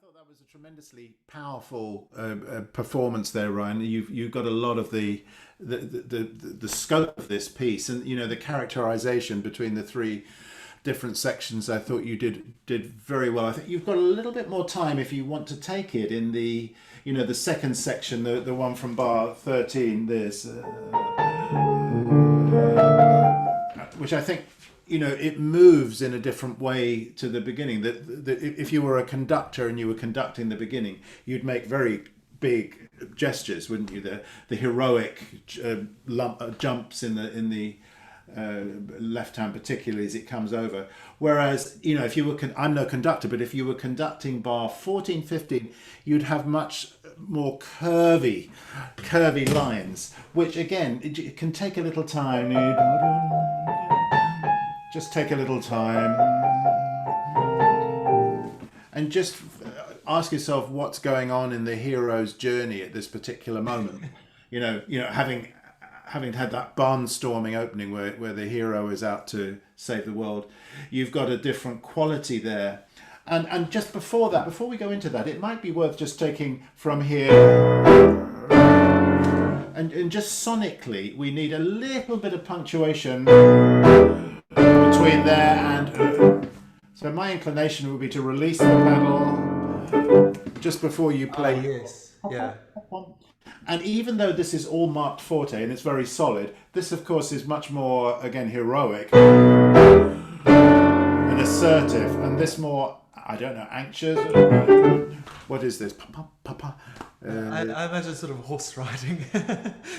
thought that was a tremendously powerful performance there, Ryan. You've got a lot of the scope of this piece, and the characterization between the three different sections. I thought you did very well. I think you've got a little bit more time if you want to take it in the second section, the one from bar 13. This. Which I think it moves in a different way to the beginning. That if you were a conductor and you were conducting the beginning, you'd make very big gestures, wouldn't you? The heroic jumps in the left hand, particularly as it comes over. Whereas if you were I'm no conductor, but if you were conducting bar 14, 15, you'd have much more curvy lines, which again it can take a little time. Just take a little time and just ask yourself what's going on in the hero's journey at this particular moment. Having had that barnstorming opening where the hero is out to save the world, you've got a different quality there. And just before that, before we go into that, it might be worth just taking from here and just sonically, we need a little bit of punctuation between there and so my inclination would be to release the pedal just before you play. Yes, yeah. And even though this is all marked forte and it's very solid, this of course is much more, again, heroic and assertive, and this more, I don't know, anxious. What is this? I imagine sort of horse riding.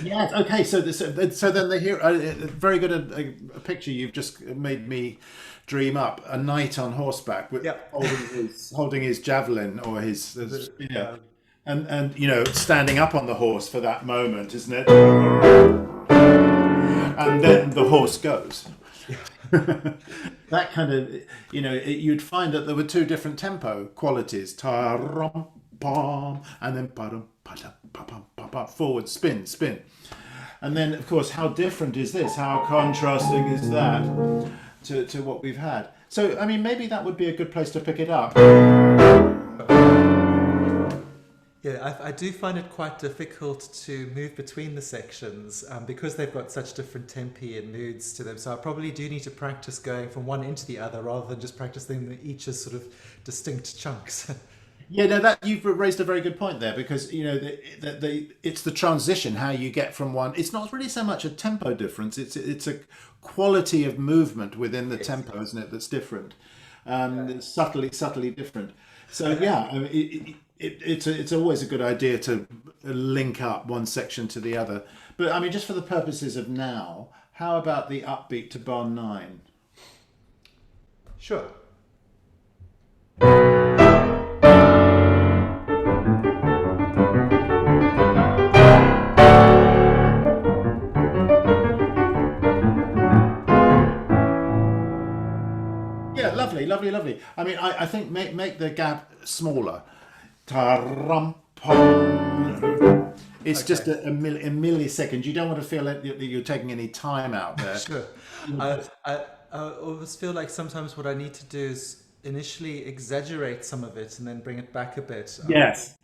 Yes. Okay. So then the hero. Very good a picture you've just made me dream up. A knight on horseback with holding his javelin or his and standing up on the horse for that moment, isn't it? And then the horse goes. That kind of you'd find that there were two different tempo qualities. Ta-rum, pom, and then forward, spin, and then of course how different is this, how contrasting is that to what we've had. So I mean, maybe that would be a good place to pick it up. Yeah, I do find it quite difficult to move between the sections because they've got such different tempi and moods to them. So I probably do need to practice going from one into the other rather than just practicing them each as sort of distinct chunks. Yeah, no, that you've raised a very good point there, because it's the transition, how you get from one. It's not really so much a tempo difference; it's a quality of movement within the tempo, isn't it? That's different, it's subtly different. So yeah, I mean, it's always a good idea to link up one section to the other. But I mean, just for the purposes of now, how about the upbeat to bar 9? Sure. Yeah, lovely. I mean, I think make the gap smaller. Ta-rum-pum. It's just a millisecond. You don't want to feel that you're taking any time out there. Sure. I always feel like sometimes what I need to do is initially exaggerate some of it and then bring it back a bit. Yes.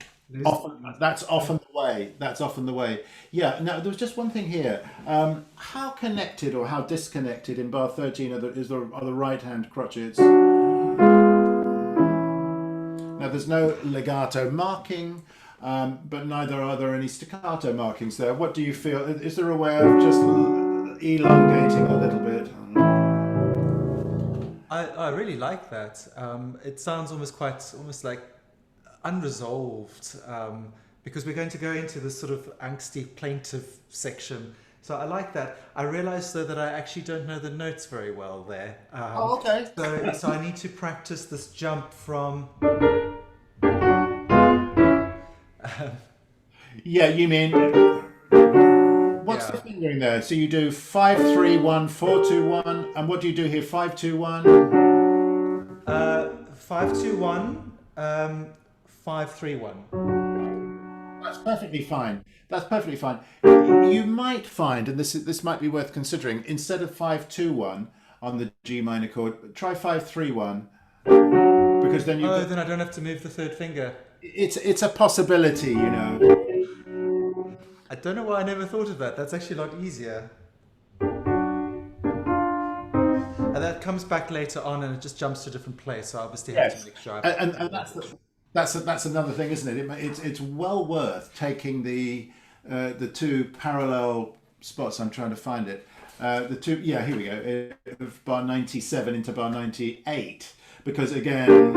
That's often the way. Yeah. Now, there was just one thing here. How connected or how disconnected in bar 13 are the right-hand crotchets? Now, there's no legato marking, but neither are there any staccato markings there. What do you feel? Is there a way of just elongating a little bit? I really like that. It sounds almost like unresolved because we're going to go into this sort of angsty, plaintive section. So I like that. I realize though that I actually don't know the notes very well there. Okay. So I need to practice this jump from. Yeah, you mean what's the fingering there? So you do 5-3-1, 4-2-1, and what do you do here? 5-2-1. 5-2-1, 5-3-1. That's perfectly fine. You might find, and this might be worth considering, instead of 5-2-1 on the G minor chord, try 5-3-1, because then Oh, then I don't have to move the third finger. it's a possibility, you know. I don't know why I never thought of that. That's actually a lot easier. And that comes back later on, and it just jumps to a different place. So I obviously have to Yes, make sure. and that's another thing, isn't it? It's well worth taking the two parallel spots. I'm trying to find it. The two, yeah, here we go. Bar 97 into bar 98, because again,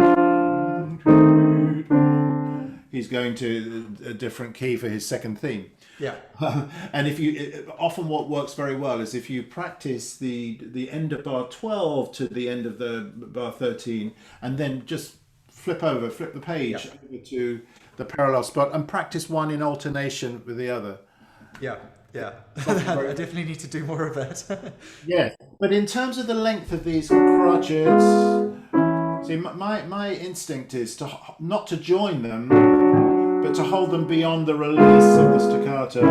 he's going to a different key for his second theme. Yeah. And if you often what works very well is if you practice the end of bar 12 to the end of the bar 13, and then just flip the page over to the parallel spot and practice one in alternation with the other. Yeah. Yeah. I definitely need to do more of that. Yeah, but in terms of the length of these crotchets, see, my instinct is not to join them, but to hold them beyond the release of the staccato.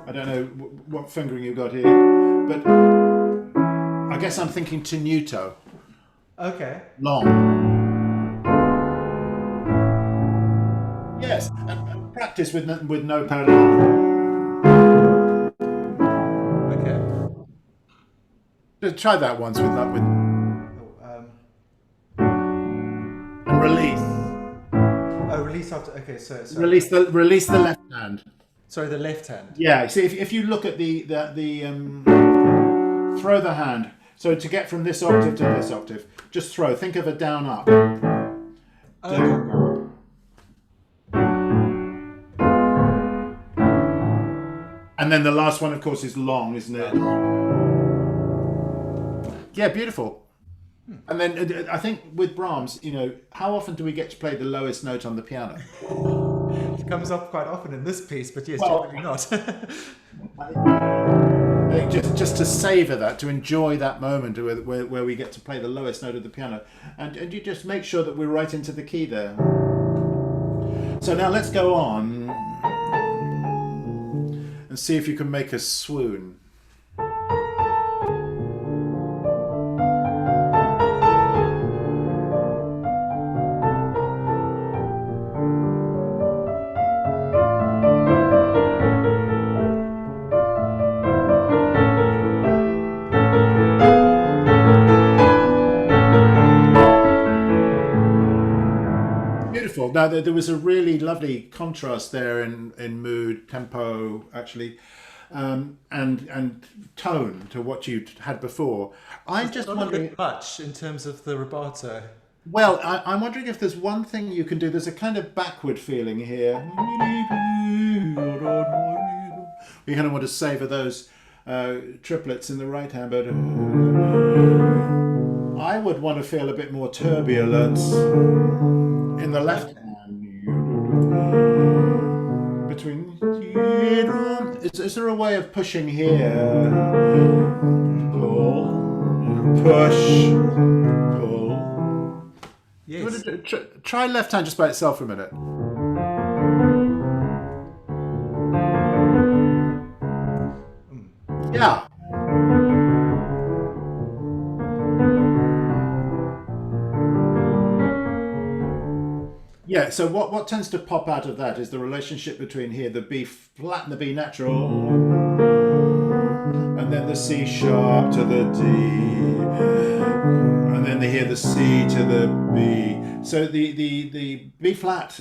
I don't know what fingering you've got here, but I guess I'm thinking tenuto. Okay. Long. Yes, and practice with no parallel. Okay. Just try that once with that Oh, and release. release after. Okay, so Release the left hand. sorry, the left hand. Yeah. See, if you look at the throw the hand. So to get from this octave to this octave, just throw. Think of a down up. Down up. And then the last one, of course, is long, isn't it? Yeah, beautiful. And then I think with Brahms, you know, how often do we get to play the lowest note on the piano? It comes up quite often in this piece, but yes, Well, generally not. I think just to savour that, to enjoy that moment where we get to play the lowest note of the piano, and you just make sure that we're right into the key there. So now let's go on and see if you can make us swoon. Beautiful. Now there was a really lovely contrast there in mood, tempo, actually, and tone to what you'd had before. I'm just Not a wondering. bit much in terms of the rubato. Well, I'm wondering if there's one thing you can do. There's a kind of backward feeling here. We kind of want to savour those triplets in the right hand, but I would want to feel a bit more turbulence in the left hand. Between. Is there a way of pushing here? Pull, push, pull. Yes. Try left hand just by itself for a minute. Yeah. Yeah, so what tends to pop out of that is the relationship between here, the B flat and the B natural, and then the C sharp to the D, and then here the C to the B. So the B flat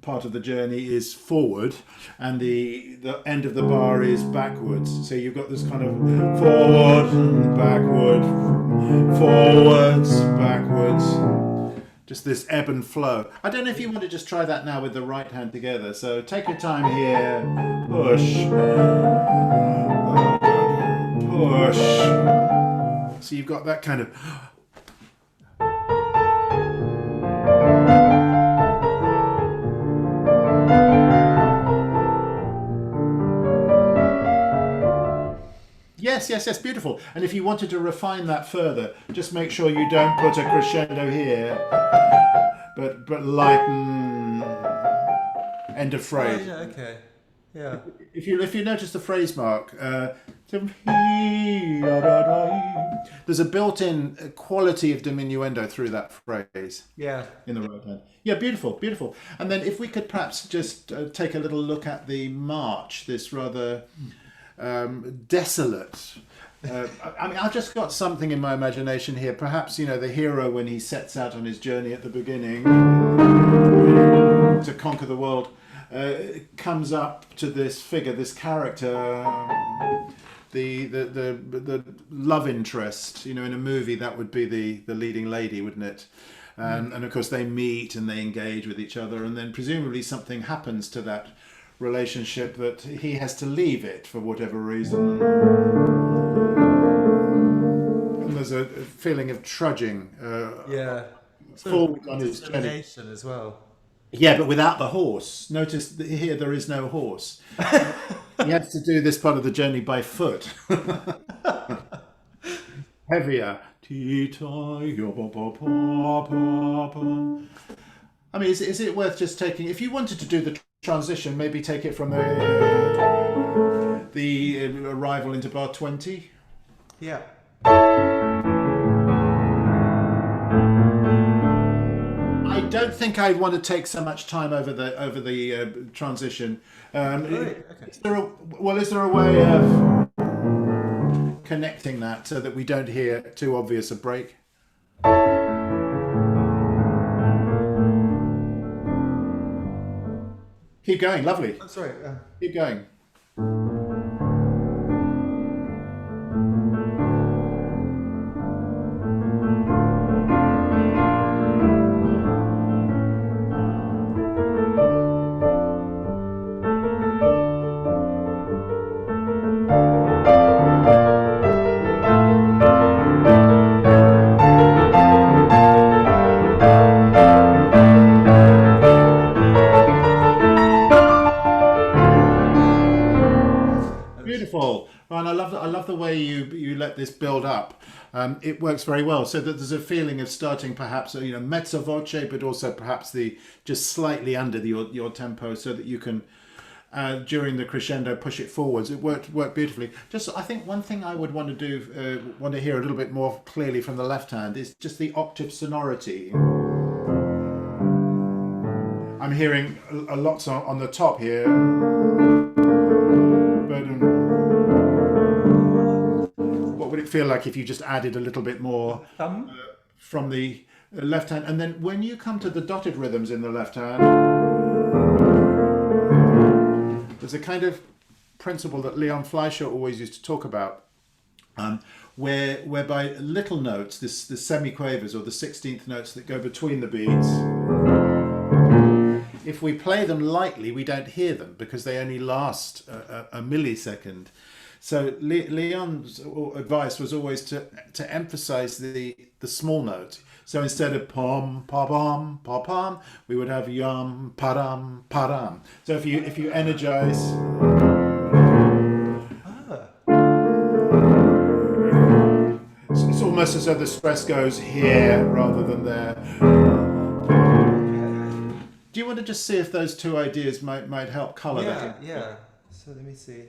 part of the journey is forward, and the end of the bar is backwards. So you've got this kind of forward, backward, forwards, backwards. Just this ebb and flow. I don't know if you want to just try that now with the right hand together. So take your time here. Push. Push. So you've got that kind of... Yes, beautiful. And if you wanted to refine that further, just make sure you don't put a crescendo here, but lighten end of phrase. Oh, yeah, okay. Yeah. If you notice the phrase mark, there's a built-in quality of diminuendo through that phrase Yeah. in the right hand. Yeah, beautiful, beautiful. And then if we could perhaps just take a little look at the march, this rather desolate. I mean, I've just got something in my imagination here. Perhaps, the hero when he sets out on his journey at the beginning to conquer the world, comes up to this figure, this character, the love interest. In a movie that would be the leading lady, wouldn't it? And of course they meet and they engage with each other, and then presumably something happens to that relationship that he has to leave it for whatever reason. And there's a feeling of trudging Yeah. Sort forward on of his journey. determination as well. Yeah, but without the horse. Notice that here there is no horse. He has to do this part of the journey by foot. Heavier. I mean, is it worth just taking? If you wanted to do the transition, maybe take it from the arrival into bar 20. Yeah. I don't think I want to take so much time over the transition. Okay. Is there a way of connecting that so that we don't hear too obvious a break? Keep going, lovely. I'm sorry. Keep going. Beautiful. Ryan, I love the way you let this build up. It works very well, so that there's a feeling of starting perhaps mezzo voce, but also perhaps the just slightly under your tempo, so that you can during the crescendo push it forwards. It worked beautifully. Just I think one thing I would want to do, want to hear a little bit more clearly from the left hand is just the octave sonority. I'm hearing a lot on the top here. What would it feel like if you just added a little bit more from the left hand? And then when you come to the dotted rhythms in the left hand, there's a kind of principle that Leon Fleischer always used to talk about, whereby little notes, the semiquavers or the 16th notes that go between the beats, if we play them lightly, we don't hear them because they only last a millisecond. So Leon's advice was always to emphasize the small note. So instead of pom pa pom pa pom, we would have yum padam padam. So if you energize, it's almost as though the stress goes here rather than there. Do you want to just see if those two ideas might help colour that? Yeah. So let me see.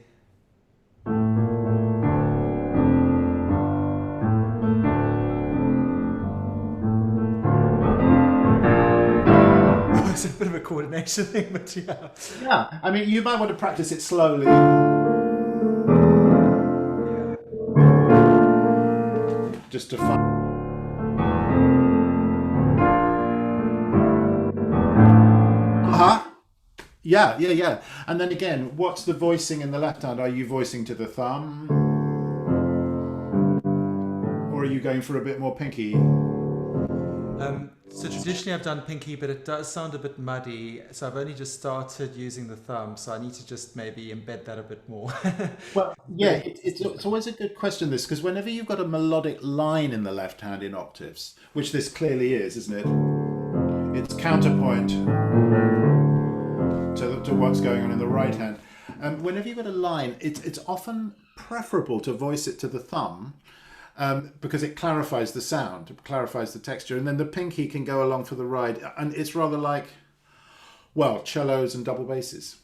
It's a bit of a coordination thing, but yeah. Yeah, I mean, you might want to practice it slowly. Just to find. Yeah. And then again, what's the voicing in the left hand? Are you voicing to the thumb? Or are you going for a bit more pinky? So traditionally I've done pinky, but it does sound a bit muddy. So I've only just started using the thumb, so I need to just maybe embed that a bit more. Well, yeah, it's always a good question, this, because whenever you've got a melodic line in the left hand in octaves, which this clearly is, isn't it? It's counterpoint to what's going on in the right hand. Whenever you've got a line, it's often preferable to voice it to the thumb, because it clarifies the sound, it clarifies the texture, and then the pinky can go along for the ride. And it's rather like, well, cellos and double basses.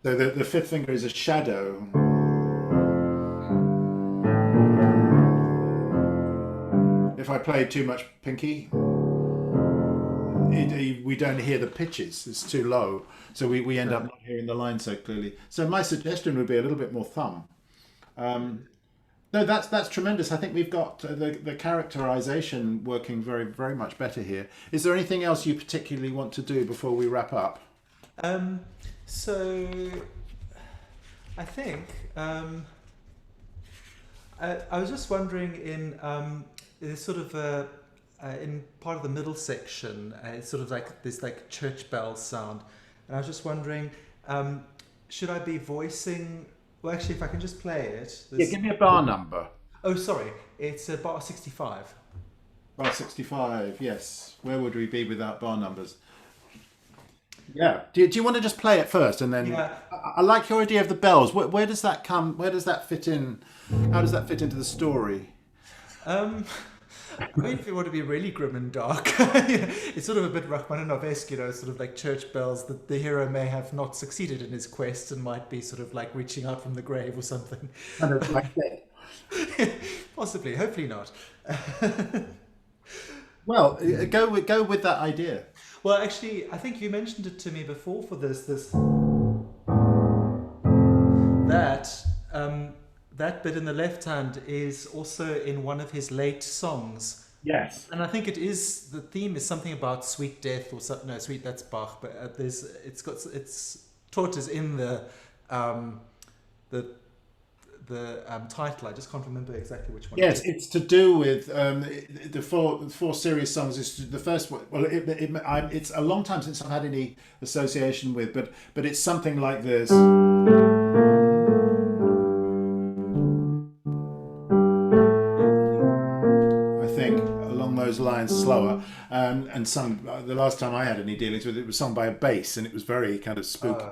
So the fifth finger is a shadow. if I play too much pinky, we don't hear the pitches. It's too low, so we end up not hearing the line so clearly. So my suggestion would be a little bit more thumb. No, that's tremendous. I think we've got the characterization working very, very much better here. Is there anything else you particularly want to do before we wrap up? So I think I was just wondering in there's sort of in part of the middle section, it's sort of like this like church bell sound, and I was just wondering, should I be voicing? Well, actually, if I can just play it. Yeah, give me a bar number. Oh, sorry, it's bar 65. Bar 65, yes. Where would we be without bar numbers? Yeah. Do you want to just play it first, and then? Yeah. I like your idea of the bells. Where does that come? Where does that fit in? How does that fit into the story? I mean, if you want to be really grim and dark, it's sort of a bit Rachmaninoff-esque, sort of like church bells, that the hero may have not succeeded in his quest and might be sort of like reaching out from the grave or something. Kind of like that. Possibly, hopefully not. Well, go with that idea. Well, actually, I think you mentioned it to me before for this that bit in the left hand is also in one of his late songs. Yes. And I think the theme is something about sweet death or something. No, sweet, that's Bach, but it's taught as in the title. I just can't remember exactly which one. Yes, it's to do with the four serious songs. Is the first one. Well, it's a long time since I've had any association with, but it's something like this. Lines slower, and sung. The last time I had any dealings with it was sung by a bass, and it was very kind of spooky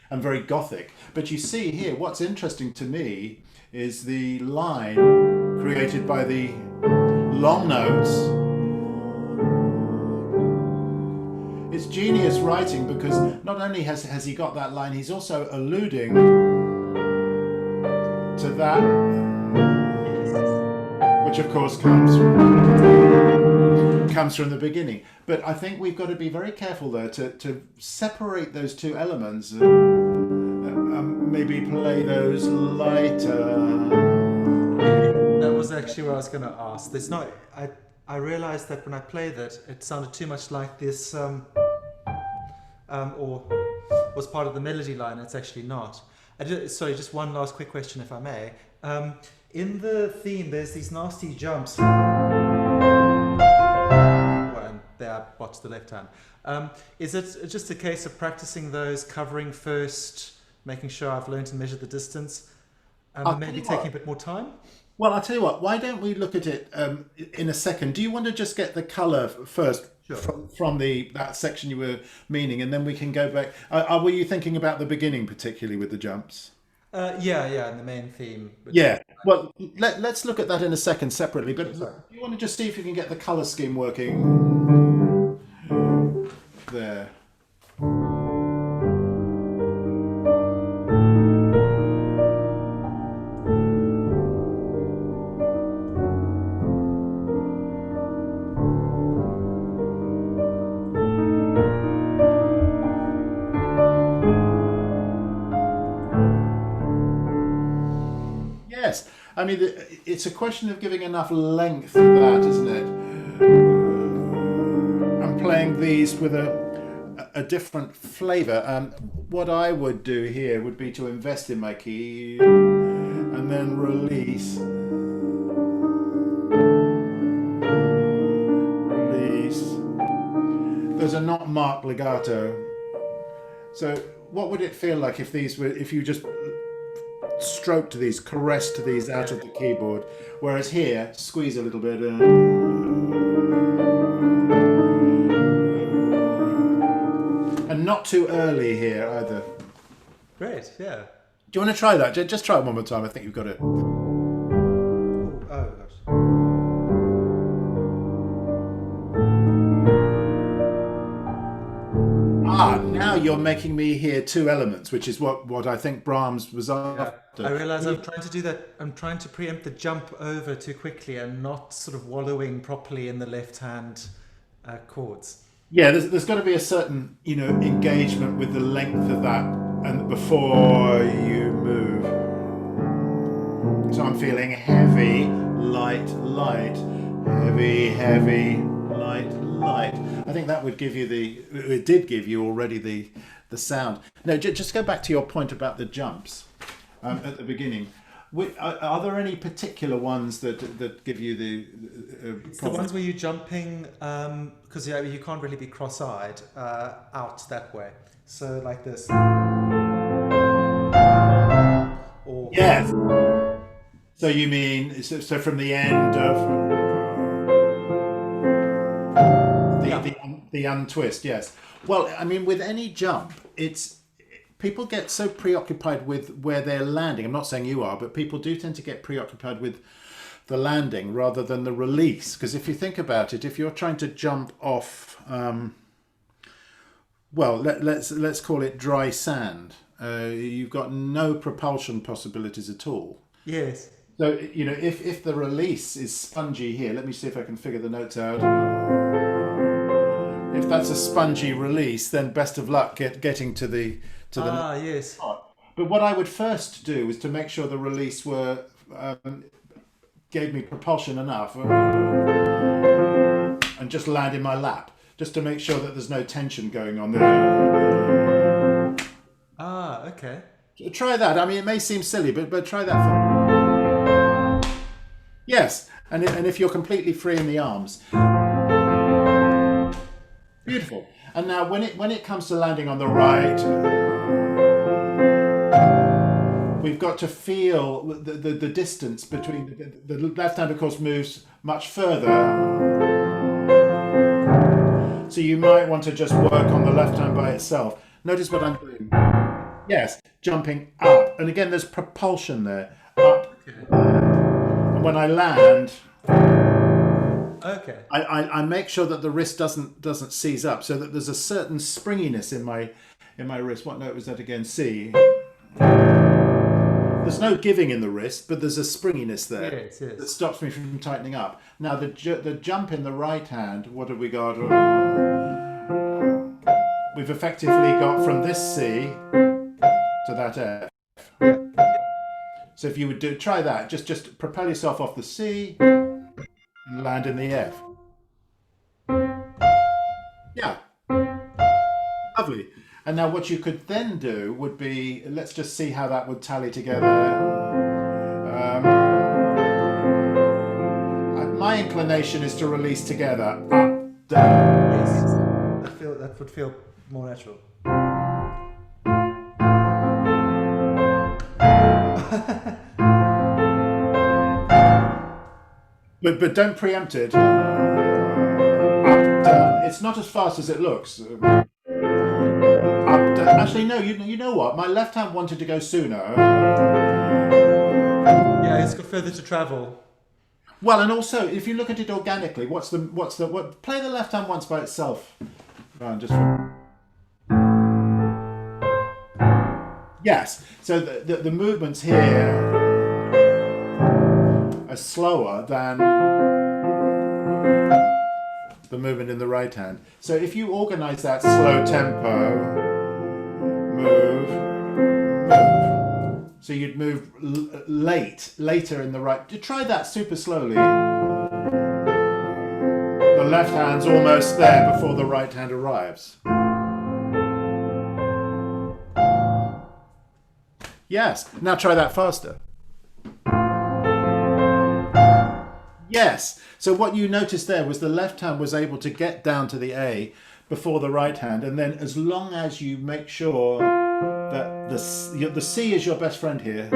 and very gothic. But you see here, what's interesting to me is the line created by the long notes. It's genius writing, because not only has he got that line, he's also alluding to that, which of course comes from the beginning. But I think we've got to be very careful there to separate those two elements, maybe play those lighter. That was actually what I was going to ask. There's not. I realized that when I played that, it sounded too much like this, or was part of the melody line. It's actually not. Sorry, just one last quick question, if I may. In the theme, there's these nasty jumps. And there I botched the left hand. Is it just a case of practicing those, covering first, making sure I've learned to measure the distance, and maybe taking a bit more time? Well, I'll tell you what, why don't we look at it in a second. Do you want to just get the colour first? Sure. From that section you were meaning, and then we can go back. Were you thinking about the beginning particularly with the jumps? Yeah, and the main theme. Yeah, well, let's look at that in a second separately, but do you want to just see if you can get the colour scheme working there? Yes, I mean, it's a question of giving enough length to that, isn't it? I'm playing these with a different flavour. What I would do here would be to invest in my key and then release. Release. Those are not marked legato. So what would it feel like if you just stroked these, caressed these out of the keyboard, whereas here, squeeze a little bit, and not too early here either. Great, yeah. Do you want to try that? Just try it one more time. I think you've got it. Oh gosh. Now now you're making me hear two elements, which is what I think Brahms was Yeah. I after. realize I'm trying to do that. I'm trying to preempt the jump over too quickly and not sort of wallowing properly in the left hand chords. Yeah, there's got to be a certain, engagement with the length of that, and before you move. So I'm feeling heavy, light, light, heavy, heavy, light, light. I think that would give you it did give you already the sound. No, just go back to your point about the jumps at the beginning. Are there any particular ones that give you the It's the ones where you're jumping, because you can't really be cross-eyed out that way. So like this. Or Yes. So you mean so from the end of the untwist? Yes. Well, I mean, with any jump, people get so preoccupied with where they're landing. I'm not saying you are, but people do tend to get preoccupied with the landing rather than the release. Because if you think about it, if you're trying to jump off, let's call it dry sand. You've got no propulsion possibilities at all. yes. So, if the release is spongy here, let me see if I can figure the notes out. If that's a spongy release, then best of luck getting to the Yes. But what I would first do is to make sure the release gave me propulsion enough, and just land in my lap, just to make sure that there's no tension going on there. Okay. Try that. I mean, it may seem silly, but try that for. Yes, and if you're completely free in the arms, beautiful. And now when it comes to landing on the right, we've got to feel the distance between the left hand, of course, moves much further. So you might want to just work on the left hand by itself. Notice what I'm doing. Yes, jumping up, and again, there's propulsion there. Up. Okay. When I land, Okay. I make sure that the wrist doesn't seize up, so that there's a certain springiness in my wrist. What note was that again? C. There's no giving in the wrist, but there's a springiness there Yes, yes. that stops me from tightening up. Now the jump in the right hand. What have we got? We've effectively got from this C to that F. So if you would try that, just propel yourself off the C and land in the F. Yeah, lovely. And now what you could then do would be, let's just see how that would tally together. My inclination is to release together, up, down. Yes. That would feel more natural. But don't preempt it. Up, down. It's not as fast as it looks. Up, down. Actually, no. You know what? My left hand wanted to go sooner. Yeah, it's got further to travel. Well, and also, if you look at it organically, what? Play the left hand once by itself. Yes. So the movements here are slower than the movement in the right hand. So if you organize that slow tempo, move. So you'd move later in the right. Try that super slowly. The left hand's almost there before the right hand arrives. Yes. Now try that faster. Yes. So what you noticed there was the left hand was able to get down to the A before the right hand, and then as long as you make sure that the C is your best friend here.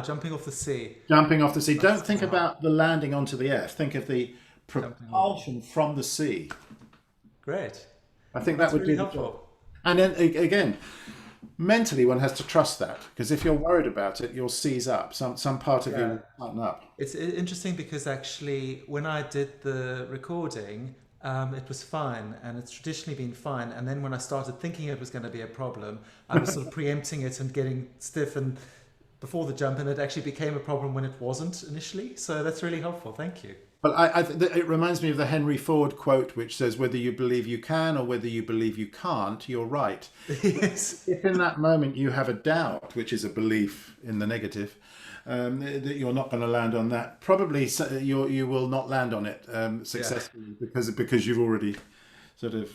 Jumping off the C. Jumping off the C. Don't think about the landing onto the F. Think of the propulsion from the C. Great. I think That's that would really be helpful. And then again, mentally one has to trust that, because if you're worried about it, you'll seize up. Some part of you will tighten up. It's interesting because actually when I did the recording, it was fine, and it's traditionally been fine. And then when I started thinking it was going to be a problem, I was sort of preempting it and getting stiff and before the jump, and it actually became a problem when it wasn't initially. So that's really helpful. Thank you. Well, it reminds me of the Henry Ford quote, which says, "Whether you believe you can or whether you believe you can't, you're right." Yes. If in that moment you have a doubt, which is a belief in the negative, that you're not going to land on that, probably you will not land on it successfully because you've already sort of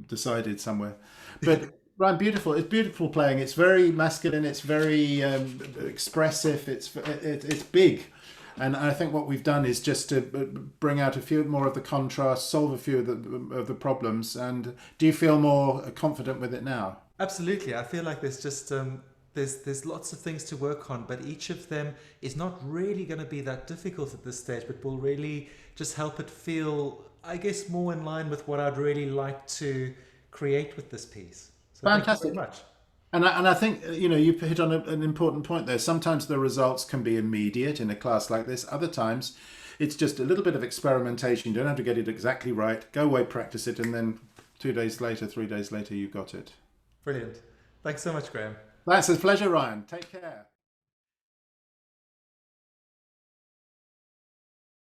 decided somewhere. But Ryan, beautiful. It's beautiful playing. It's very masculine. It's very expressive. It's big. And I think what we've done is just to bring out a few more of the contrasts, solve a few of the problems. And do you feel more confident with it now? Absolutely. I feel like there's just there's lots of things to work on, but each of them is not really going to be that difficult at this stage, but will really just help it feel, I guess, more in line with what I'd really like to create with this piece. So thank you very Fantastic. much. And I think you hit on an important point there. Sometimes the results can be immediate in a class like this. Other times, it's just a little bit of experimentation. You don't have to get it exactly right. Go away, practice it, and then 2 days later, 3 days later, you've got it. Brilliant. Thanks so much, Graham. That's a pleasure, Ryan. Take care.